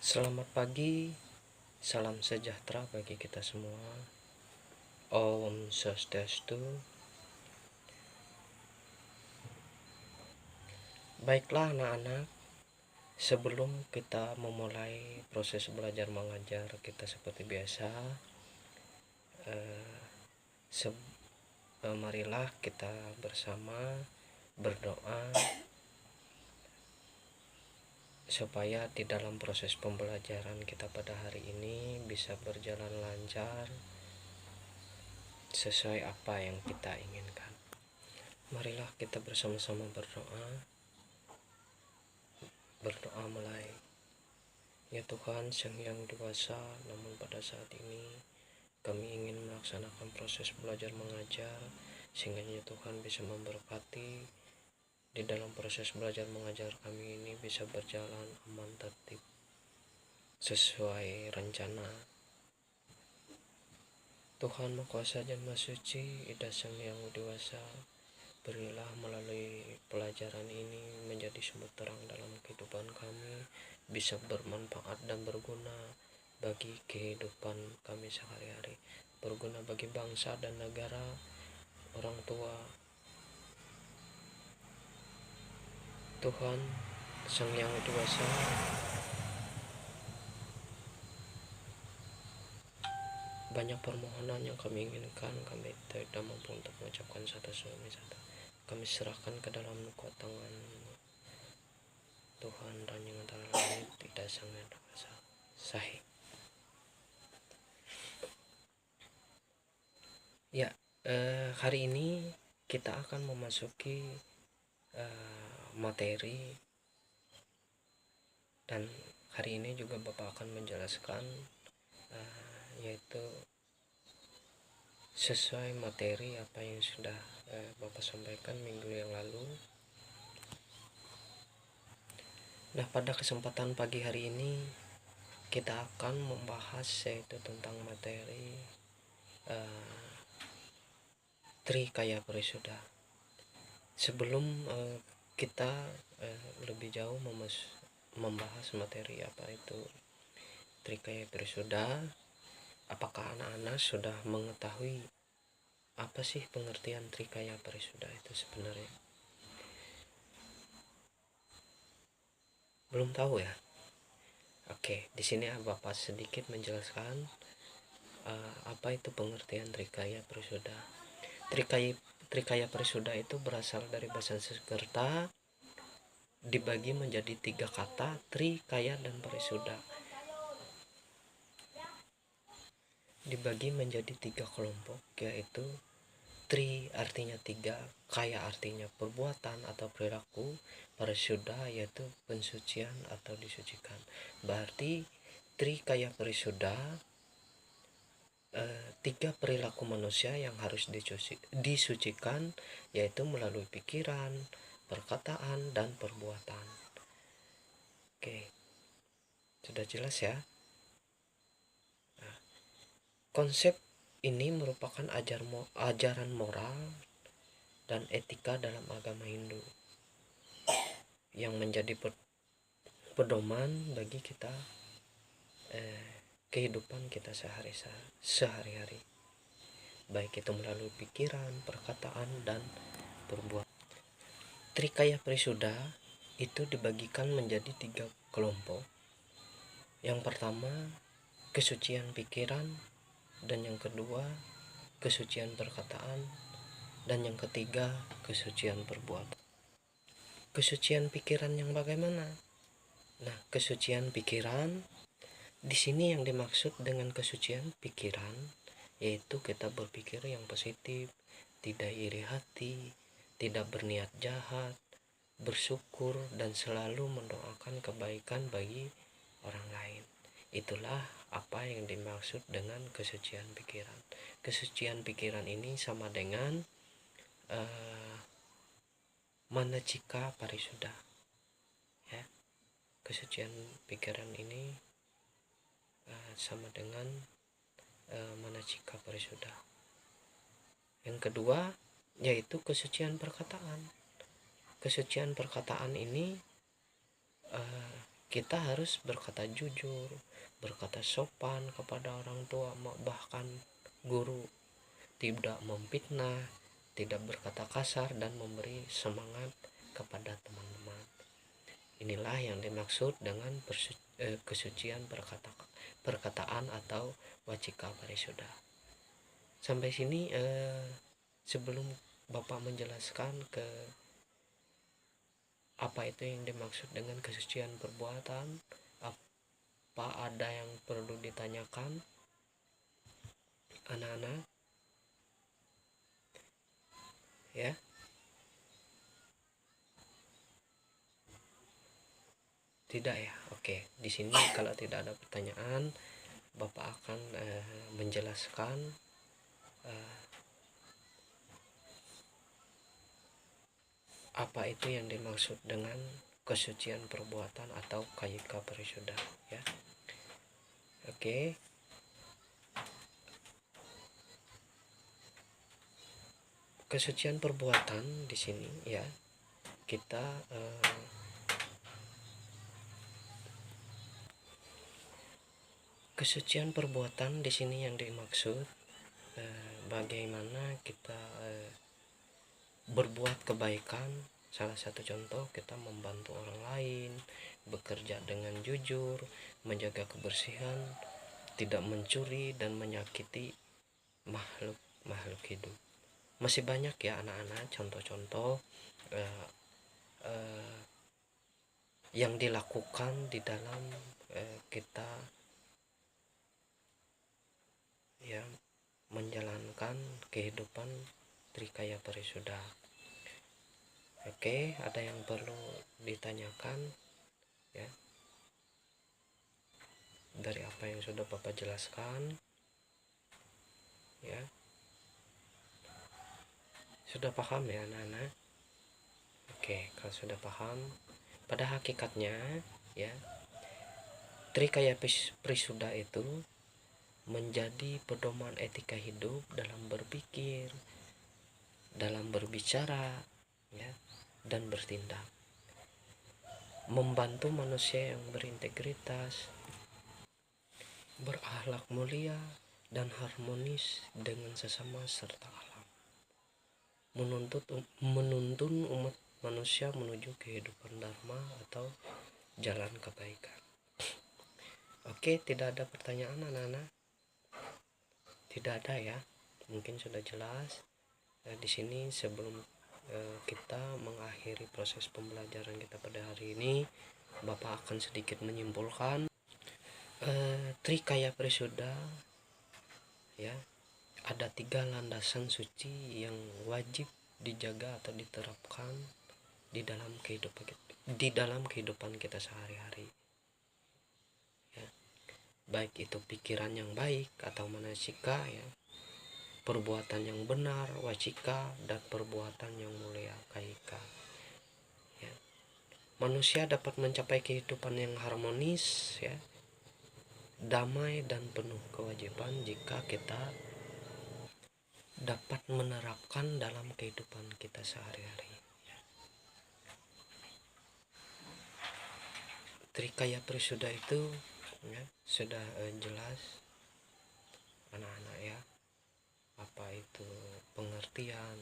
Selamat pagi, salam sejahtera bagi kita semua. Om Swastiastu. Baiklah anak-anak, sebelum kita memulai proses belajar mengajar kita seperti biasa, marilah kita bersama berdoa supaya di dalam proses pembelajaran kita pada hari ini bisa berjalan lancar sesuai apa yang kita inginkan. Marilah kita bersama-sama berdoa mulai. Ya Tuhan Sang Yang Dewasa, namun pada saat ini kami ingin melaksanakan proses belajar mengajar sehingga ya Tuhan bisa memberkati di dalam proses belajar mengajar kami ini bisa berjalan aman, tertib, sesuai rencana. Tuhan Maha Kuasa dan Maha Suci, Ida Sang Yang Dewasa, berilah melalui pelajaran ini menjadi sumber terang dalam kehidupan kami, bisa bermanfaat dan berguna bagi kehidupan kami sehari-hari, berguna bagi bangsa dan negara, orang tua. Tuhan Sang Yang Dewasa, banyak permohonan yang kami inginkan, kami tidak mampu untuk mengucapkan satu demi satu. Kami serahkan ke dalam kuat tangan Tuhan dan yang antara langit tidak sangat dewasa. Sahih. Ya, hari ini kita akan memasuki materi, dan hari ini juga Bapak akan menjelaskan yaitu sesuai materi apa yang sudah Bapak sampaikan minggu yang lalu. Nah, pada kesempatan pagi hari ini kita akan membahas yaitu tentang materi Trikaya Parisuda. Sebelum kita lebih jauh membahas materi apa itu Trikaya Parisuda, apakah anak-anak sudah mengetahui apa sih pengertian Trikaya Parisuda itu sebenarnya? Belum tahu ya? Oke, di sini Bapak sedikit menjelaskan apa itu pengertian Trikaya Parisuda. Trikaya Parisuda itu berasal dari bahasa Sanskerta, dibagi menjadi 3 kata, Trikaya dan Parisuda. Dibagi menjadi 3 kelompok, yaitu Tri artinya 3, Kaya artinya perbuatan atau perilaku, Parisuda yaitu pensucian atau disucikan. Berarti Trikaya Parisuda 3 perilaku manusia yang harus disucikan, yaitu melalui pikiran, perkataan, dan perbuatan. Oke, sudah jelas ya? Nah, konsep ini merupakan ajaran moral dan etika dalam agama Hindu yang menjadi pedoman bagi kita kehidupan kita sehari-hari, baik itu melalui pikiran, perkataan, dan perbuatan. Trikaya Parisuda itu dibagikan menjadi 3 kelompok. Yang pertama, kesucian pikiran, dan yang kedua, kesucian perkataan, dan yang ketiga, kesucian perbuatan. Kesucian pikiran yang bagaimana? Nah, kesucian pikiran di sini yang dimaksud dengan kesucian pikiran yaitu kita berpikir yang positif, tidak iri hati, tidak berniat jahat, bersyukur, dan selalu mendoakan kebaikan bagi orang lain. Itulah apa yang dimaksud dengan kesucian pikiran. Kesucian pikiran ini sama dengan Manacika Parisuda. Ya, kesucian pikiran ini sama dengan Manacika Parisuda. Yang kedua yaitu kesucian perkataan. Kesucian perkataan ini kita harus berkata jujur, berkata sopan kepada orang tua, bahkan guru, tidak memfitnah, tidak berkata kasar, dan memberi semangat kepada teman-teman. Inilah yang dimaksud dengan kesucian perkataan atau wacika parisuda. Sampai sini sebelum Bapak menjelaskan ke apa itu yang dimaksud dengan kesucian perbuatan, apa ada yang perlu ditanyakan anak-anak? Ya. Tidak ya. Oke, di sini kalau tidak ada pertanyaan, Bapak akan menjelaskan apa itu yang dimaksud dengan kesucian perbuatan atau kayika parisuda ya. Oke. Kesucian perbuatan di sini ya, kita kesucian perbuatan di sini yang dimaksud bagaimana kita berbuat kebaikan. Salah satu contoh, kita membantu orang lain, bekerja dengan jujur, menjaga kebersihan, tidak mencuri dan menyakiti makhluk hidup. Masih banyak ya anak-anak contoh-contoh yang dilakukan di dalam kita ya menjalankan kehidupan Trikaya Parisuda. Oke, ada yang perlu ditanyakan ya dari apa yang sudah Bapak jelaskan ya? Sudah paham ya anak-anak? Oke, kalau sudah paham, pada hakikatnya ya Trikaya Parisuda itu menjadi pedoman etika hidup dalam berpikir, dalam berbicara ya, dan bertindak, membantu manusia yang berintegritas, berakhlak mulia dan harmonis dengan sesama serta alam, menuntun umat manusia menuju kehidupan dharma atau jalan kebaikan. Oke, tidak ada pertanyaan anak-anak? Tidak ada ya, mungkin sudah jelas. Di sini sebelum kita mengakhiri proses pembelajaran kita pada hari ini, Bapak akan sedikit menyimpulkan Trikaya Parisuda ya, ada 3 landasan suci yang wajib dijaga atau diterapkan di dalam kehidupan kita sehari-hari ya. Baik itu pikiran yang baik atau manasika ya, perbuatan yang benar wacika, dan perbuatan yang mulia kayika ya. Manusia dapat mencapai kehidupan yang harmonis ya, damai dan penuh kewajiban jika kita dapat menerapkan dalam kehidupan kita sehari-hari. Trikaya Parisuda itu ya, sudah jelas anak-anak ya, apa itu pengertian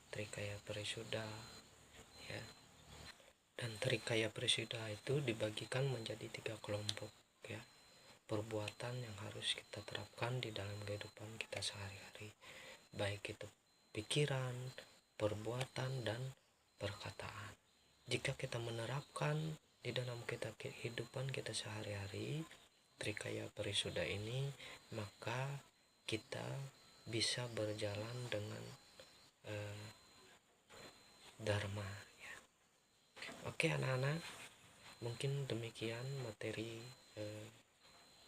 Trikaya Parisuda ya. Dan Trikaya Parisuda itu dibagikan menjadi 3 kelompok ya, perbuatan yang harus kita terapkan di dalam kehidupan kita sehari-hari, baik itu pikiran, perbuatan, dan perkataan. Jika kita menerapkan di dalam kehidupan kita sehari-hari Trikaya Parisuda ini, maka kita bisa berjalan dengan dharma ya. Oke anak-anak, mungkin demikian materi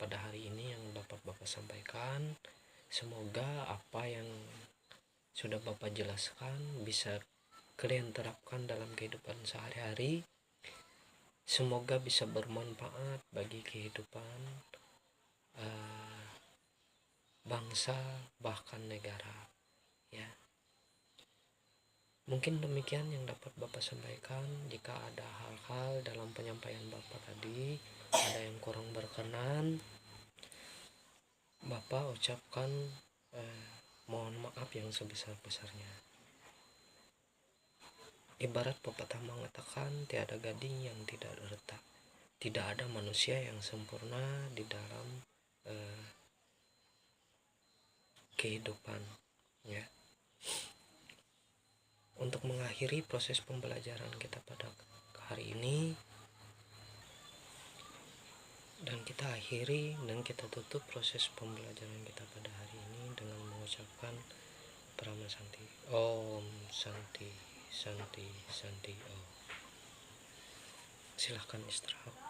pada hari ini yang dapat Bapak sampaikan. Semoga apa yang sudah Bapak jelaskan bisa kalian terapkan dalam kehidupan sehari-hari. Semoga bisa bermanfaat bagi kehidupan bangsa bahkan negara ya. Mungkin demikian yang dapat Bapak sampaikan. Jika ada hal-hal dalam penyampaian Bapak tadi ada yang kurang berkenan, Bapak ucapkan mohon maaf yang sebesar-besarnya. Ibarat pepatah mengatakan, tiada gading yang tidak retak. Tidak ada manusia yang sempurna di dalam kehidupan, ya. Untuk mengakhiri proses pembelajaran kita pada hari ini, dan kita akhiri dan kita tutup proses pembelajaran kita pada hari ini dengan mengucapkan Prama Santi. Om Santi, Santi, Santi Om. Silahkan istirahat.